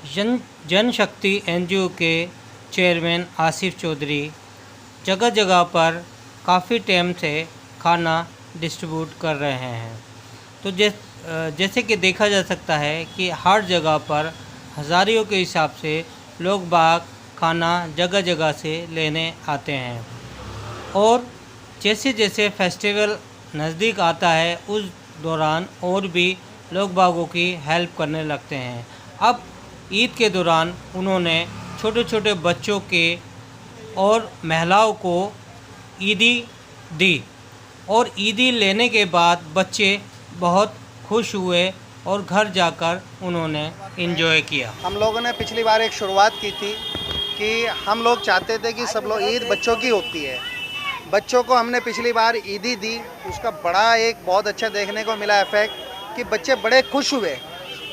जनशक्ति NGO के chairman Asif Chaudhary जगह जगह पर काफ़ी टाइम से खाना डिस्ट्रीब्यूट कर रहे हैं। तो जैसे कि देखा जा सकता है कि हर जगह पर हज़ारियों के हिसाब से लोग बाग खाना जगह जगह से लेने आते हैं और जैसे जैसे फेस्टिवल नज़दीक आता है उस दौरान और भी लोग बागों की हेल्प करने लगते हैं। अब ईद के दौरान उन्होंने छोटे छोटे बच्चों के और महिलाओं को ईदी दी और ईदी लेने के बाद बच्चे बहुत खुश हुए और घर जाकर उन्होंने एंजॉय किया। हम लोगों ने पिछली बार एक शुरुआत की थी कि हम लोग चाहते थे कि सब लोग ईद बच्चों की होती है। बच्चों को हमने पिछली बार ईदी दी, उसका बड़ा एक बहुत अच्छा देखने को मिला इफेक्ट कि बच्चे बड़े खुश हुए,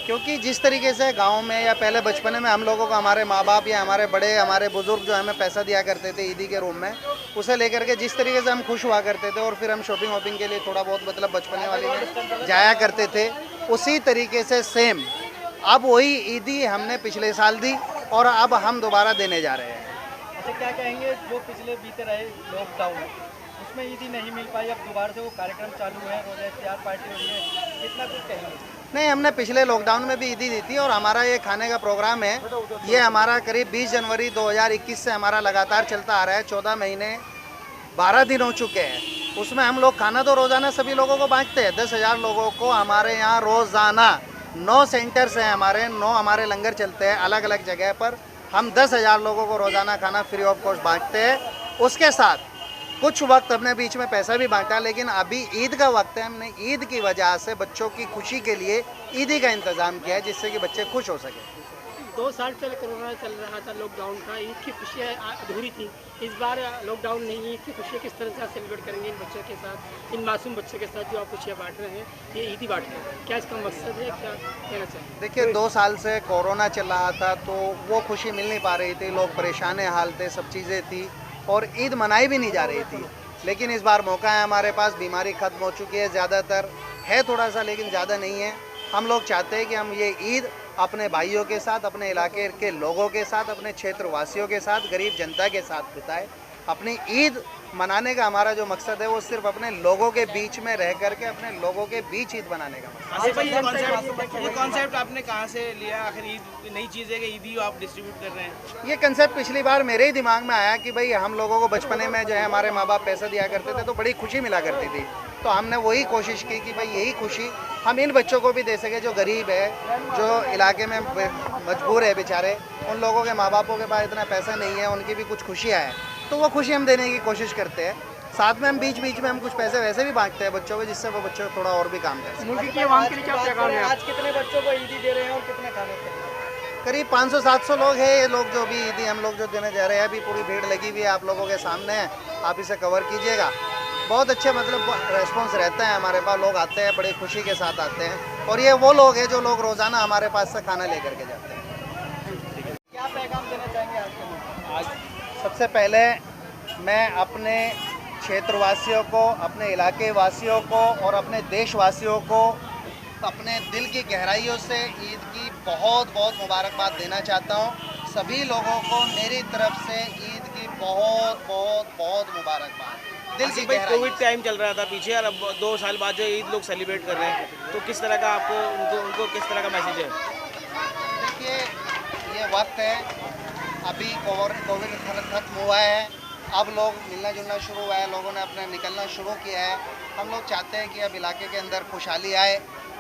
क्योंकि जिस तरीके से गांव में या पहले बचपने में हम लोगों को हमारे माँ बाप या हमारे बड़े हमारे बुज़ुर्ग जो हमें पैसा दिया करते थे ईदी के रूप में, उसे लेकर के जिस तरीके से हम खुश हुआ करते थे और फिर हम शॉपिंग वॉपिंग के लिए थोड़ा बहुत मतलब बचपने वाली में जाया करते थे, उसी तरीके से सेम अब वही ईदी हमने पिछले साल दी और अब हम दोबारा देने जा रहे हैं। अच्छा, क्या कहेंगे जो पिछले बीते रहे लॉकडाउन उसमें ईदी नहीं मिल पाई, अब दोबारा से वो कार्यक्रम चालू है, रोज़ा इफ्तार पार्टी हो रही है, कितना कुछ कहेंगे? नहीं, हमने पिछले लॉकडाउन में भी ईदी दी थी और हमारा ये खाने का प्रोग्राम है, ये हमारा करीब 20 जनवरी 2021 से हमारा लगातार चलता आ रहा है। 14 महीने 12 दिन हो चुके हैं। उसमें हम लोग खाना तो रोज़ाना सभी लोगों को बांटते हैं। 10,000 लोगों को हमारे यहाँ रोज़ाना 9 सेंटर्स हैं हमारे, 9 हमारे लंगर चलते हैं अलग अलग जगह पर। हम 10,000 लोगों को रोज़ाना खाना फ्री ऑफ कॉस्ट बांटते हैं। उसके साथ कुछ वक्त हमने बीच में पैसा भी बांटा, लेकिन अभी ईद का वक्त है, हमने ईद की वजह से बच्चों की खुशी के लिए ईदी का इंतज़ाम किया है, जिससे कि बच्चे खुश हो सके। 2 साल पहले कोरोना चल रहा था, लॉकडाउन था, ईद की खुशियाँ अधूरी थी। इस बार लॉकडाउन नहीं, ईद की खुशियाँ किस तरह से आप सेलिब्रेट करेंगे इन बच्चों के साथ, इन मासूम बच्चों के साथ जो आप खुशियाँ बांट रहे हैं, ये ईदी बांट रहे हैं, क्या इसका मकसद है, क्या कहना चाहिए? देखिए, 2 साल से कोरोना चल रहा था तो वो खुशी मिल नहीं पा रही थी, लोग परेशान हाल थे, सब चीज़ें थी और ईद मनाई भी नहीं जा रही थी। लेकिन इस बार मौका है हमारे पास, बीमारी ख़त्म हो चुकी है, ज़्यादातर है थोड़ा सा लेकिन ज़्यादा नहीं है। हम लोग चाहते हैं कि हम ये ईद अपने भाइयों के साथ, अपने इलाके के लोगों के साथ, अपने क्षेत्र वासियों के साथ, गरीब जनता के साथ बिताएं। अपनी ईद मनाने का हमारा जो मकसद है वो सिर्फ अपने लोगों के बीच में रह करके अपने लोगों के बीच ईद मनाने का मकसद। आसिफ भाई, ये कॉन्सेप्ट आपने कहाँ से लिया? आखिर ईद नई चीज़ है कि ईदी आप डिस्ट्रीब्यूट कर रहे हैं? ये कंसेप्ट पिछली बार मेरे ही दिमाग में आया कि भाई हम लोगों को बचपने में जो है हमारे माँ बाप पैसा दिया करते थे तो बड़ी खुशी मिला करती थी, तो हमने वही कोशिश की कि भाई यही खुशी हम इन बच्चों को भी दे सके जो गरीब है, जो इलाके में मजबूर है बेचारे, उन लोगों के माँ बापों के पास इतना पैसा नहीं है, उनकी भी कुछ खुशियाँ हैं, तो वो खुशी हम देने की कोशिश करते हैं। साथ में हम बीच बीच में हम कुछ पैसे वैसे भी बांटते हैं बच्चों को, जिससे वो बच्चे थोड़ा और भी काम कर सकें। मुल्क की आवाम के लिए क्या पैगाम है? आज कितने बच्चों को ईदी दे रहे हैं और कितने खाने पे? करीब 500-700 लोग हैं ये लोग जो भी ईदी हम लोग जो देने जा रहे हैं। अभी पूरी भीड़ लगी हुई है, आप लोगों के सामने है, आप इसे कवर कीजिएगा। बहुत अच्छे मतलब रेस्पॉन्स रहता है हमारे पास, लोग आते हैं बड़ी खुशी के साथ आते हैं और ये वो लोग हैं जो लोग रोज़ाना हमारे पास से खाना लेकर के जाते हैं। क्या पैगाम देना चाहेंगे आज के लिए? आज सबसे पहले मैं अपने क्षेत्रवासियों को, अपने इलाके वासियों को और अपने देशवासियों को अपने दिल की गहराइयों से ईद की बहुत बहुत मुबारकबाद देना चाहता हूँ। सभी लोगों को मेरी तरफ से ईद की बहुत बहुत बहुत मुबारकबाद दिल की गहराई। कोविड टाइम चल रहा था पीछे और अब 2 साल बाद जो ईद लोग सेलिब्रेट कर रहे हैं, तो किस तरह का आपको उनको किस तरह का मैसेज है? देखिए, ये वक्त है, अभी कोविड खत्म हुआ है, अब लोग मिलना जुलना शुरू हुआ है, लोगों ने अपना निकलना शुरू किया है। हम लोग चाहते हैं कि अब इलाके के अंदर खुशहाली आए,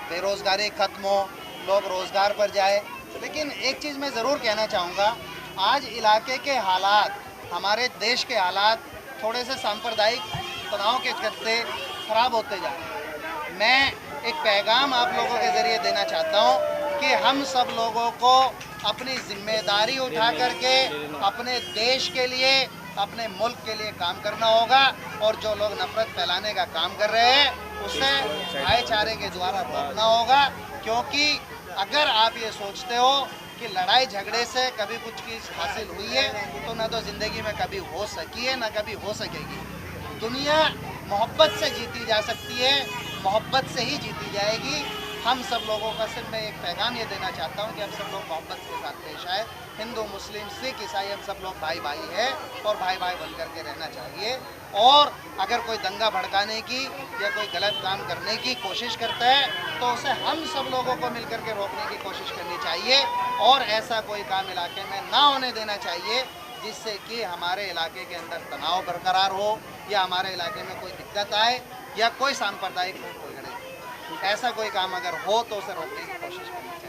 बेरोज़गारी ख़त्म हो, लोग रोज़गार पर जाए। लेकिन एक चीज़ मैं ज़रूर कहना चाहूँगा, आज इलाके के हालात, हमारे देश के हालात थोड़े से सांप्रदायिक तनाव के चलते ख़राब होते जा रहे हैं। मैं एक पैगाम आप लोगों के ज़रिए देना चाहता हूँ कि हम सब लोगों को अपनी जिम्मेदारी उठा करके अपने देश के लिए, अपने मुल्क के लिए काम करना होगा और जो लोग नफरत फैलाने का काम कर रहे हैं उसे भाईचारे के द्वारा रोकना होगा। क्योंकि अगर आप ये सोचते हो कि लड़ाई झगड़े से कभी कुछ चीज़ हासिल हुई है तो ना तो ज़िंदगी में कभी हो सकी है, ना कभी हो सकेगी। दुनिया मोहब्बत से जीती जा सकती है, मोहब्बत से ही जीती जाएगी। हम सब लोगों का सिर्फ मैं एक पैगाम ये देना चाहता हूँ कि हम सब लोग मोहब्बत के साथ पेश आए। हिंदू मुस्लिम सिख ईसाई हम सब लोग भाई भाई है और भाई भाई बन करके रहना चाहिए। और अगर कोई दंगा भड़काने की या कोई गलत काम करने की कोशिश करता है तो उसे हम सब लोगों को मिलकर के रोकने की कोशिश करनी चाहिए और ऐसा कोई काम इलाके में ना होने देना चाहिए जिससे कि हमारे इलाके के अंदर तनाव बरकरार हो या हमारे इलाके में कोई दिक्कत आए या कोई सांप्रदायिक कोई घड़े। ऐसा कोई काम अगर हो तो उसे रोकने की कोशिश करें।